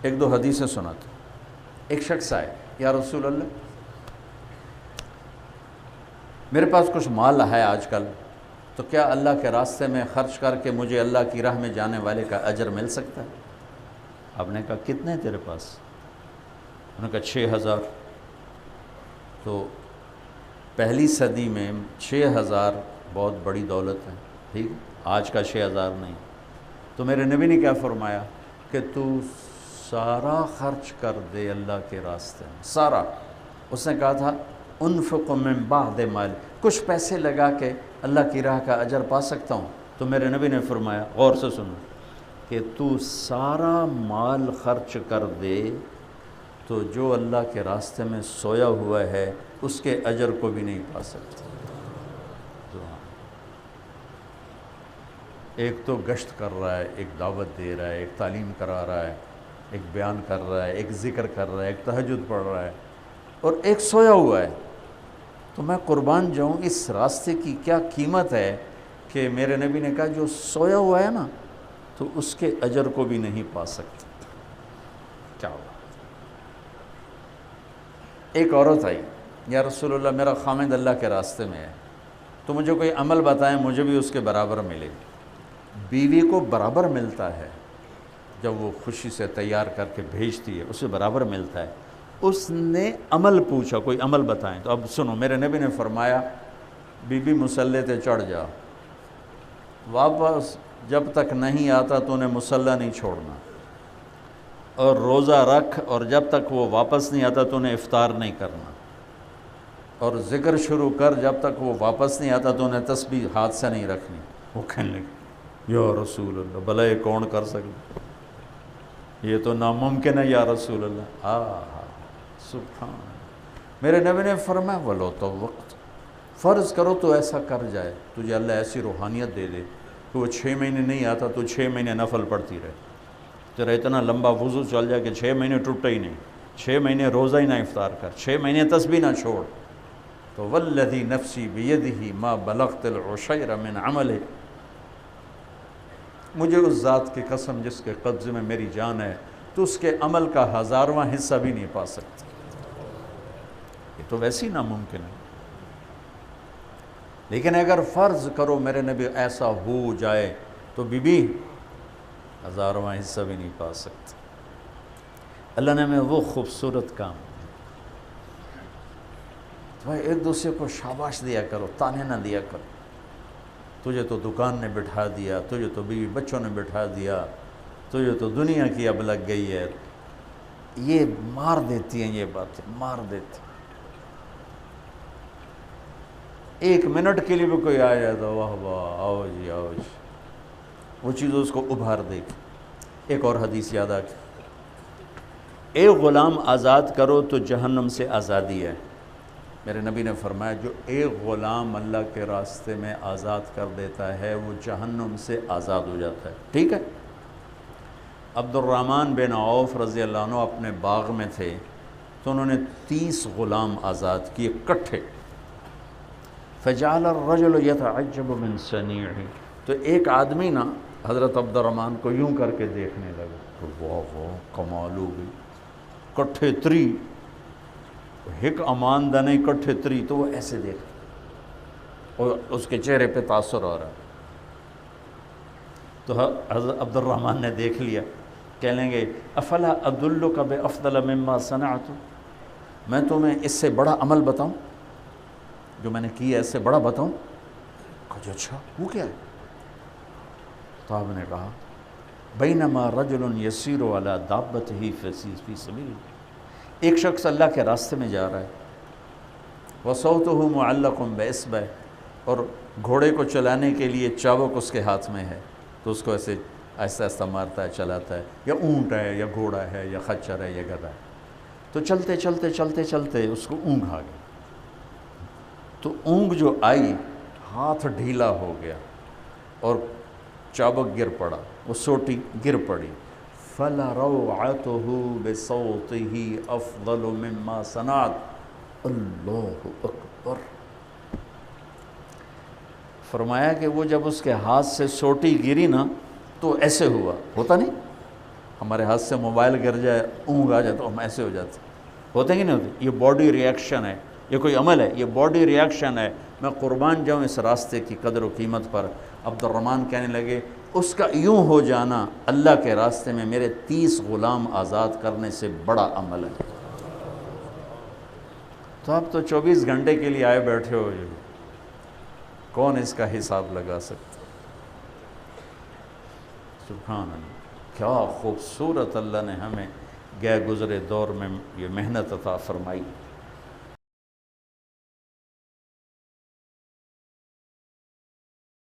ایک دو حدیثیں سناتا ہوں۔ ایک شخص آئے، یا رسول اللہ میرے پاس کچھ مال ہے آج کل، تو کیا اللہ کے راستے میں خرچ کر کے مجھے اللہ کی راہ میں جانے والے کا اجر مل سکتا ہے؟ آپ نے کہا کتنے تیرے پاس؟ انہوں نے کہا 6000۔ تو پہلی صدی میں 6000 بہت بڑی دولت ہے، ٹھیک، آج کا 6000 نہیں۔ تو میرے نبی نے کیا فرمایا کہ تو سارا خرچ کر دے اللہ کے راستے میں، سارا۔ اس نے کہا تھا انفق من بعد مال، کچھ پیسے لگا کے اللہ کی راہ کا اجر پا سکتا ہوں؟ تو میرے نبی نے فرمایا، غور سے سنو، کہ تو سارا مال خرچ کر دے تو جو اللہ کے راستے میں سویا ہوا ہے اس کے اجر کو بھی نہیں پا سکتا۔ ایک تو گشت کر رہا ہے، ایک دعوت دے رہا ہے، ایک تعلیم کرا رہا ہے، ایک بیان کر رہا ہے، ایک ذکر کر رہا ہے، ایک تہجد پڑھ رہا ہے، اور ایک سویا ہوا ہے۔ تو میں قربان جاؤں، اس راستے کی کیا قیمت ہے کہ میرے نبی نے کہا جو سویا ہوا ہے نا تو اس کے اجر کو بھی نہیں پا سکتا۔ کیا ہوا؟ ایک عورت آئی، یا رسول اللہ میرا خامد اللہ کے راستے میں ہے، تو مجھے کوئی عمل بتائیں مجھے بھی اس کے برابر ملے۔ بیوی کو برابر ملتا ہے جب وہ خوشی سے تیار کر کے بھیجتی ہے، اسے برابر ملتا ہے۔ اس نے عمل پوچھا، کوئی عمل بتائیں، تو اب سنو، میرے نبی نے فرمایا بی بی مصلی تے چڑھ جا، واپس جب تک نہیں آتا تو انہیں مصلی نہیں چھوڑنا، اور روزہ رکھ، اور جب تک وہ واپس نہیں آتا تو انہیں افطار نہیں کرنا، اور ذکر شروع کر، جب تک وہ واپس نہیں آتا تو انہیں تسبیح ہاتھ سے نہیں رکھنی۔ وہ کہنے لگے یا رسول اللہ بھلا یہ کون کر سکتا، یہ تو ناممکن ہے یا رسول اللہ۔ سبحان اللہ۔ میرے نبی نے فرمایا ولو تو وقت، فرض کرو تو ایسا کر جائے، تجھے اللہ ایسی روحانیت دے دے کہ وہ 6 مہینے نہیں آتا تو 6 مہینے نفل پڑتی رہے، تیرا اتنا لمبا وضو چل جائے کہ 6 مہینے ٹوٹے ہی نہیں، 6 مہینے روزہ ہی نہ افطار کر، 6 مہینے تسبیح نہ چھوڑ، تو والذی نفسی بیدہ ما بلغت العشیر من عملہ، مجھے اس ذات کی قسم جس کے قبضے میں میری جان ہے، تو اس کے عمل کا 1000واں حصہ بھی نہیں پا سکتی۔ یہ تو ویسے ہی ناممکن ہے، لیکن اگر فرض کرو میرے نبی ایسا ہو جائے تو بی بی 1000واں حصہ بھی نہیں پا سکتی۔ اللہ نے ہمیں وہ خوبصورت کام، بھائی ایک دوسرے کو شاباش دیا کرو، تانے نہ دیا کرو، تجھے تو دکان نے بٹھا دیا، تجھے تو بیوی بچوں نے بٹھا دیا، تجھے تو دنیا کی اب لگ گئی ہے، یہ مار دیتی ہیں، یہ باتیں مار دیتی۔ ایک منٹ کے لیے بھی کوئی آ جائے تو واہ واہ آؤ جی آؤ جی، وہ چیز اس کو ابھار دے گی۔ ایک اور حدیث یاد آ گئی، ایک غلام آزاد کرو تو جہنم سے آزادی ہے۔ میرے نبی نے فرمایا جو ایک غلام اللہ کے راستے میں آزاد کر دیتا ہے وہ جہنم سے آزاد ہو جاتا ہے، ٹھیک ہے۔ عبد الرحمن بن عوف رضی اللہ عنہ اپنے باغ میں تھے تو انہوں نے 30 غلام آزاد کیے کٹھے، فجعل الرجل يتعجب من صنيعه، تو ایک آدمی نا حضرت عبد الرحمن کو یوں کر کے دیکھنے لگا کہ واہ واہ کمال ہو گئی، کٹھے 3 ایک امان دنے کٹھے 3، تو وہ ایسے دیکھ اور اس کے چہرے پہ تاثر ہو رہا ہے۔ تو حضرت عبد الرحمن نے دیکھ لیا، کہنے لگے افلا ادلک بافضل مما صنعت، میں تمہیں اس سے بڑا عمل بتاؤں جو میں نے کیا، اس سے بڑا بتاؤں؟ کہا اچھا وہ کیا ہے؟ تو آپ نے کہا بینما رجل یسیر علی دابتہ فی سبیل، ایک شخص اللہ کے راستے میں جا رہا ہے، وصوتہ معلق باصبع، اور گھوڑے کو چلانے کے لیے چابک اس کے ہاتھ میں ہے، تو اس کو ایسے آہستہ آہستہ مارتا ہے، چلاتا ہے، یا اونٹ ہے یا گھوڑا ہے یا خچر ہے یا گدھا ہے، تو چلتے چلتے چلتے چلتے اس کو اونگ آ گئی، تو اونگ جو آئی ہاتھ ڈھیلا ہو گیا اور چابک گر پڑا، وہ سوٹی گر پڑی، فَلَرَوْعَتُهُ بِصَوْتِهِ أَفْضَلُ مِمَّا صَنَعَتْ، اللہ اکبر۔ فرمایا کہ وہ جب اس کے ہاتھ سے سوٹی گری نا تو ایسے ہوا، ہوتا نہیں، ہمارے ہاتھ سے موبائل گر جائے، اونگ آ جائے تو ہم ایسے ہو جاتے ہوتے ہیں کہ نہیں ہوتے؟ یہ باڈی ریئیکشن ہے، یہ کوئی عمل ہے، یہ باڈی ریئیکشن ہے۔ میں قربان جاؤں اس راستے کی قدر و قیمت پر۔ عبد الرحمن کہنے لگے اس کا یوں ہو جانا اللہ کے راستے میں میرے 30 غلام آزاد کرنے سے بڑا عمل ہے۔ تو آپ تو 24 گھنٹے کے لیے آئے بیٹھے ہو، کون اس کا حساب لگا سکتا؟ سبحان اللہ، کیا خوبصورت اللہ نے ہمیں گئے گزرے دور میں یہ محنت عطا فرمائی۔